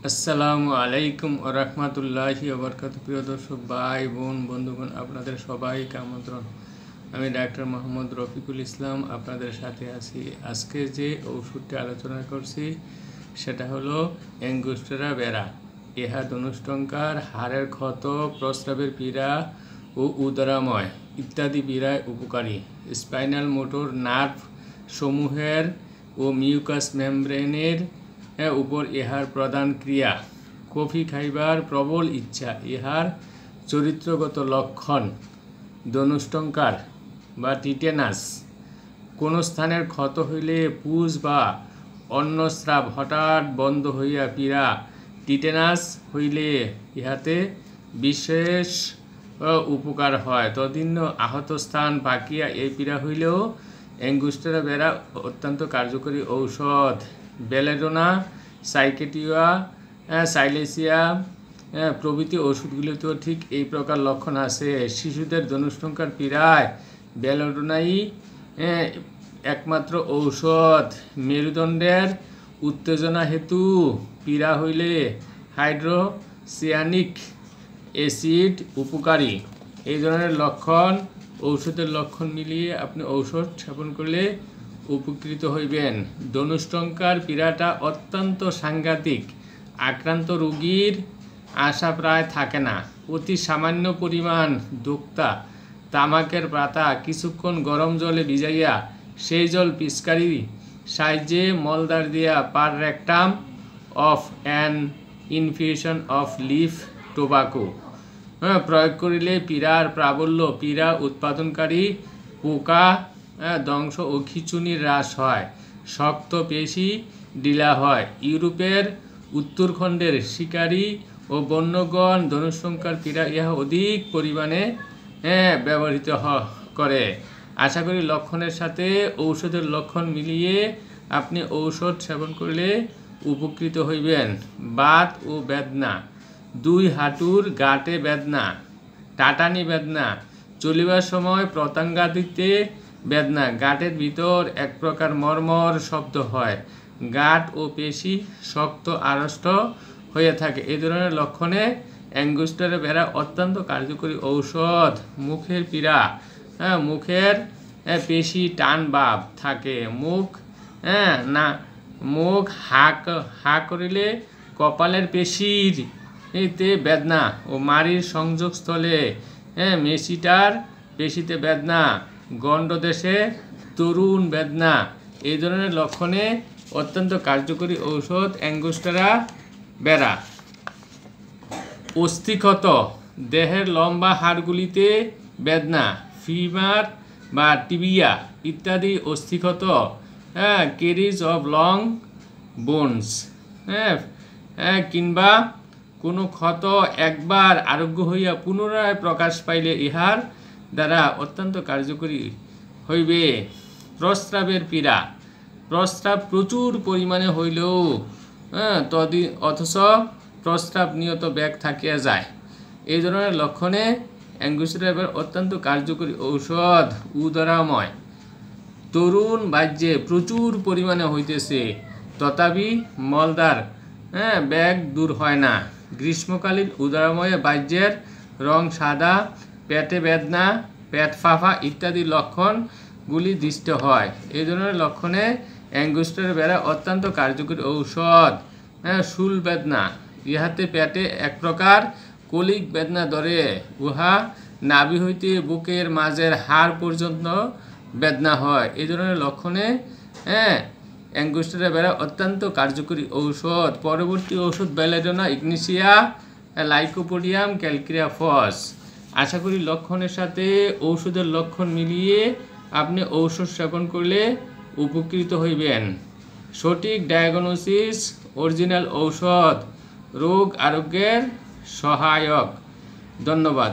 আসসালামু আলাইকুম ওয়া রাহমাতুল্লাহি ওয়া বারাকাতুহু। প্রিয় দর্শক ভাই বোন বন্ধুগণ, আপনাদের সবাইকে আমন্ত্রণ। আমি ডাক্তার মোহাম্মদ রফিকুল ইসলাম আপনাদের সাথে আছি। আজকে যে ওষুধটি আলোচনা করছি সেটা হলো অ্যাঙ্গুস্টেরা বেরা। ইহা ধনুষ্টঙ্কার, হাড়ের ক্ষত, প্রস্রাবের পীড়া ও উদরাময় ইত্যাদি পীড়ায় উপকারী। স্পাইনাল মোটর নার্ভ সমূহের ও মিউকাস মেমব্রেনের উপর ইহার প্রধান ক্রিয়া। কফি খাইবার প্রবল ইচ্ছা। ইহার চরিত্রগত লক্ষণ: ধনুষ্টঙ্কার বা টিটেনাস, কোনো স্থানের ক্ষত হইলে পুজ বা অন্নস্রাব হঠাৎ বন্ধ হইয়া পীড়া। টিটেনাস হইলে ইহাতে বিশেষ উপকার হয়। তদিন্য আহত স্থান বাকিয়া এই পীড়া হইলেও অ্যাঙ্গুস্টেরা বেরা অত্যন্ত কার্যকরী ঔষধ। বেলেডোনা, সাইকেটিয়া, সাইলেসিয়া প্রভৃতি ওষুধগুলিতেও ঠিক এই প্রকার লক্ষণ আছে। শিশুদের ধনুষ্টঙ্কার পীড়ায় বেলেডোনাই একমাত্র ঔষধ। মেরুদণ্ডের উত্তেজনা হেতু পীড়া হইলে হাইড্রোসিয়ানিক অ্যাসিড উপকারী। এই ধরনের লক্ষণ, ঔষধের লক্ষণ মিলিয়ে আপনি ঔষধ সেবন করলে উপকৃত হইবেন। ধনুষ্টঙ্কার পীড়াটা অত্যন্ত সাংঘাতিক। আক্রান্ত রোগীর আশা প্রায় থাকে না। অতি সামান্য পরিমাণ দোক্তা তামাকের পাতা কিছুক্ষণ গরম জলে ভিজাইয়া সেই জল পিচকারি সাহায্যে মলদার দিয়া per rectum of an infusion of leaf tobacco প্রয়োগ করিলে পীড়ার প্রাবল্য, পীড়া উৎপাদনকারী পোকা ধ্বংস ও খিঁচুনির হ্রাস হয়। শক্ত পেশি ঢিলা হয়। ইউরোপের উত্তরখণ্ডের শিকারী ও বন্যগণ ধনুষ্টঙ্কার পীড়া ইহা অধিক পরিমাণে ব্যবহৃত করে। আশা করি লক্ষণের সাথে ঔষধের লক্ষণ মিলিয়ে আপনি ঔষধ সেবন করলে উপকৃত হইবেন। বাত ও বেদনা, দুই হাঁটুর গাঁটে বেদনা, টাটানি বেদনা, চলিবার সময় প্রত্যঙ্গাদিতে বেদনা, গাঁটের ভিতর এক প্রকার মর্মর শব্দ হয়, গাঁট ও পেশি শক্ত আড়ষ্ট হয়ে থাকে। এই ধরনের লক্ষণে অ্যাঙ্গুস্টেরা বেরা অত্যন্ত কার্যকরী ঔষধ। মুখের পীড়া, মুখের পেশি টান ভাব থাকে, মুখ হা করিলে কপালের পেশির বেদনা ও মাড়ির সংযোগস্থলে মেশিটার পেশিতে বেদনা, গণ্ডদেশে তরুণ বেদনা। এই ধরনের লক্ষণে অত্যন্ত কার্যকরী ঔষধ অ্যাঙ্গুস্টেরা বেরা। অস্থিক্ষত, দেহের লম্বা হাড়গুলিতে বেদনা, ফিমার বা টিবিয়া ইত্যাদি অস্থিক্ষত, কেরিজ অফ লং বোনস, কিংবা কোনো ক্ষত একবার আরোগ্য হইয়া পুনরায় প্রকাশ পাইলে ইহার দ্বারা অত্যন্ত কার্যকরী হইবে। প্রস্রাবের পীড়া, প্রস্রাব প্রচুর পরিমাণে হইলেও অথচ প্রস্রাব নিয়ত ব্যাগ থাকিয়া যায়। এই ধরনের লক্ষণে অ্যাঙ্গুস্টেরা বেরা অত্যন্ত কার্যকরী ঔষধ। উদরাময়, তরুণ বাহ্যে প্রচুর পরিমাণে হইতেছে তথাপি মলদার ব্যাগ দূর হয় না। গ্রীষ্মকালীন উদরাময়ে বাহ্যের রং সাদা, পেটে বেদনা, পেট ফাঁপা ইত্যাদি লক্ষণগুলি দৃষ্ট হয়। এই ধরনের লক্ষণে অ্যাঙ্গুস্টেরা বেরা অত্যন্ত কার্যকরী ঔষধ। শুল বেদনা, ইহাতে পেটে এক প্রকার কলিক বেদনা ধরে, উহা নাভি হইতে বুকের মাঝের হাড় পর্যন্ত বেদনা হয়। এই ধরনের লক্ষণে অ্যাঙ্গুস্টেরা বেরা অত্যন্ত কার্যকরী ঔষধ। পরবর্তী ঔষধ বেলেডোনা, ইগনিসিয়া, লাইকোপোডিয়াম, ক্যালকেরিয়া ফস। আশা করি লক্ষণের সাথে ঔষধের লক্ষণ মিলিয়ে আপনি ঔষধ সেবন করলে উপকৃত হইবেন। সঠিক ডায়াগনোসিস, অরিজিনাল ঔষধ রোগ আরোগ্যের সহায়ক। ধন্যবাদ।